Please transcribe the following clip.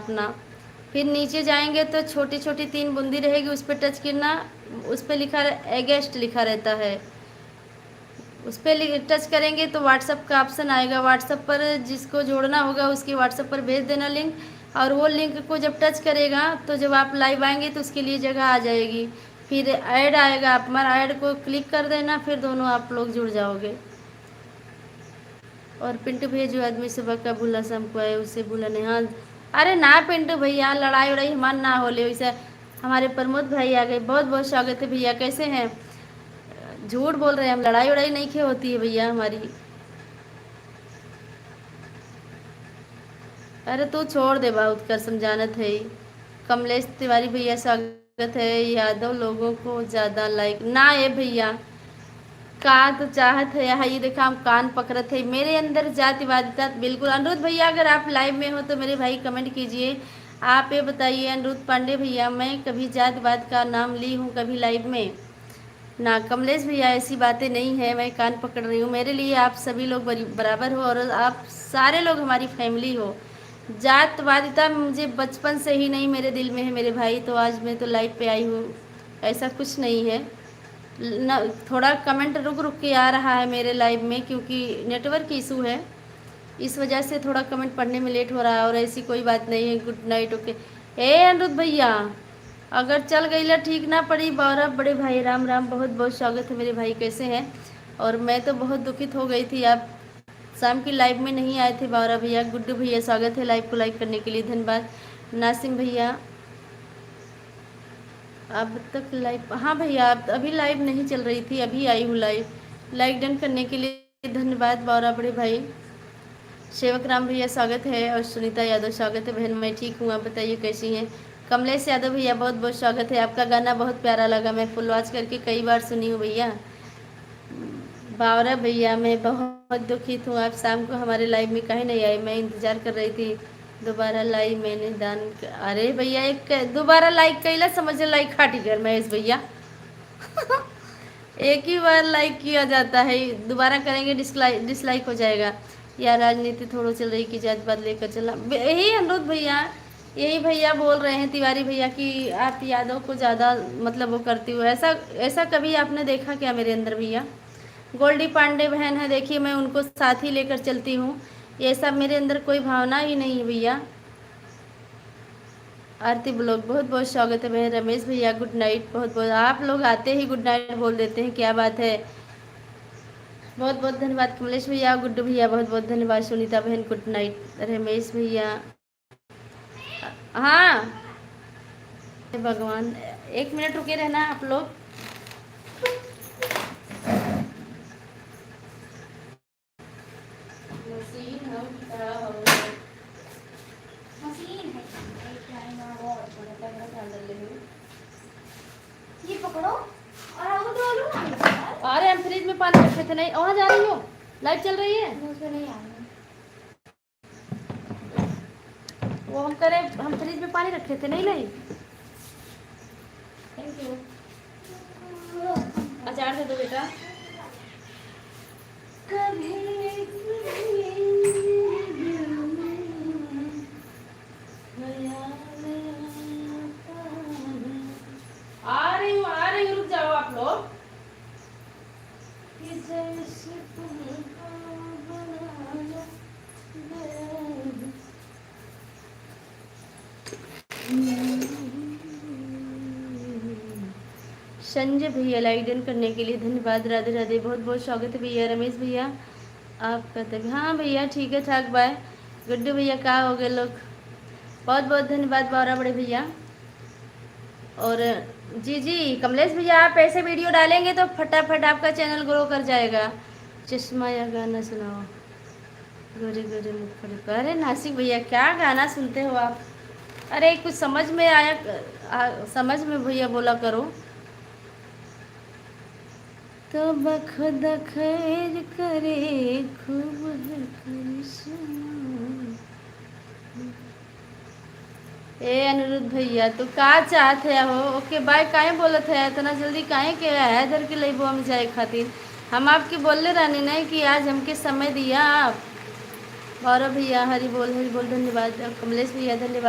अपना। फिर नीचे जाएंगे तो छोटी छोटी 3 बूंदी रहेगी, उस पर टच करना। उस पर लिखा एगेस्ट लिखा रहता है, उस पर टच करेंगे तो व्हाट्सअप का ऑप्शन आएगा। व्हाट्सअप पर जिसको जोड़ना होगा उसके व्हाट्सअप पर भेज देना लिंक, और वो लिंक को जब टच करेगा तो जब आप लाइव आएंगे तो उसके लिए जगह आ जाएगी। फिर ऐड आएगा, आप हमारा ऐड को क्लिक कर देना, फिर दोनों आप लोग जुड़ जाओगे। और पिंटू भैया जो आदमी सुबह का भूला शाम को आए उसे भूला नहीं। हाँ, अरे ना पिंटू भैया, लड़ाई उड़ाई हमारा ना हो ले वैसे। हमारे प्रमोद भाई आ गए, बहुत बहुत स्वागत है भैया, कैसे हैं? झूठ बोल रहे हैं हम, लड़ाई उड़ाई नहीं खे होती है भैया हमारी। अरे तू छोड़ दे बहुत कर, समझानत है ही। कमलेश तिवारी भैया स्वागत है। यादव लोगों को ज़्यादा लाइक ना ये भैया का तो चाहत है यहाँ, ये देखा हम कान पकड़त है मेरे अंदर जातिवादिता बिल्कुल। अनुरुद्ध भैया अगर आप लाइव में हो तो मेरे भाई कमेंट कीजिए। आप ये बताइए अनुरुद्ध पांडे भैया, मैं कभी जातिवाद का नाम ली हूँ कभी लाइव में? ना कमलेश भैया, ऐसी बातें नहीं है, मैं कान पकड़ रही हूँ। मेरे लिए आप सभी लोग बराबर हो और आप सारे लोग हमारी फैमिली हो। जातवादिता मुझे बचपन से ही नहीं मेरे दिल में है मेरे भाई, तो आज मैं तो लाइव पे आई हूँ, ऐसा कुछ नहीं है। न, थोड़ा कमेंट रुक रुक के आ रहा है मेरे लाइव में क्योंकि नेटवर्क इशू है, इस वजह से थोड़ा कमेंट पढ़ने में लेट हो रहा है, और ऐसी कोई बात नहीं है। Good night, okay. ए अनिरुद्ध भैया, अगर चल गई ला ठीक ना पड़ी बारह बड़े भाई, राम राम, बहुत बहुत स्वागत है मेरे भाई, कैसे हैं? और मैं तो बहुत दुखित हो गई थी, आप शाम की लाइव में नहीं आए थे बारह भैया। गुड्डू भैया स्वागत है लाइव को लाइक करने के लिए, धन्यवाद। नासिम भैया अब तक लाइव, हाँ भैया अब अभी लाइव नहीं चल रही थी, अभी आई हूँ लाइव। लाइक डन करने के लिए धन्यवाद बारह बड़े भाई। सेवक राम भैया स्वागत है, और सुनीता यादव स्वागत है बहन, मैं ठीक हूँ, आप बताइए कैसी हैं? कमलेश यादव भैया बहुत बहुत स्वागत है, आपका गाना बहुत प्यारा लगा, मैं फुल वॉच करके कई बार सुनी हूँ भैया। बावरा भैया मैं बहुत दुखित हूँ, आप शाम को हमारे लाइव में कहीं नहीं आए, मैं इंतज़ार कर रही थी। दोबारा लाइव मैंने अरे भैया एक दोबारा लाइक कैला समझ लाइक खाटी कर महेश भैया। एक ही बार लाइक किया जाता है, दोबारा करेंगे डिसलाइक हो जाएगा। या राजनीति थोड़ा चल रही की जात पात लेकर चलना, यही अनुरोध भैया, यही भैया बोल रहे हैं तिवारी भैया कि आप यादव को ज़्यादा मतलब वो करती हो, ऐसा ऐसा कभी आपने देखा क्या मेरे अंदर भैया? गोल्डी पांडे बहन है, देखिए मैं उनको साथ ही लेकर चलती हूँ, ये सब मेरे अंदर कोई भावना ही नहीं है भैया। आरती ब्लॉग बहुत बहुत स्वागत है बहन। रमेश भैया गुड नाइट, बहुत बहुत, आप लोग आते ही गुड नाइट बोल देते हैं, क्या बात है, बहुत बहुत धन्यवाद। कमलेश भैया, गुड्डू भैया बहुत बहुत धन्यवाद। सुनीता बहन गुड नाइट। रमेश भैया हाँ भगवान, 1 मिनट रुके रहना आप लोग। ये पकड़ो और अरे हम फ्रिज में पानी रखे थे, नहीं वहाँ जा रही हो, लाइट चल रही है नहीं आ रही। वो हम करें, हम फ्रिज में पानी रखे थे, नहीं लाई। Thank you. अचार दे दो बेटा। आ रही हूँ, रुक जाओ आप लोग। संजय भैया लाइक डन करने के लिए धन्यवाद, राधे राधे, बहुत बहुत स्वागत है भैया। रमेश भैया आपका तभी, हाँ भैया ठीक है ठाक, बाय। गुड्डू भैया कहाँ हो गए लोग, बहुत बहुत धन्यवाद बारह बड़े भैया। और जी जी कमलेश भैया, आप ऐसे वीडियो डालेंगे तो फटाफट आपका चैनल ग्रो कर जाएगा। चश्मा या गाना सुनाओ, गोरे गोरे मुख। अरे नासिक भैया क्या गाना सुनते हो आप? अरे कुछ समझ में आया, समझ में भैया बोला करो। तो बखुदा खैर करे खूब है करिश्मा। ए अनिरुद्ध भैया तो का चाहत है हो? ओके बाय, काहे बोलत है इतना जल्दी, काहे के है इधर के लिए हम जाए खातिर? हम आपके बोलले रानी नहीं कि आज हमके समय दिया आप। गौरव भैया हरी बोल धन्यवाद। कमलेश भैया धन्यवाद।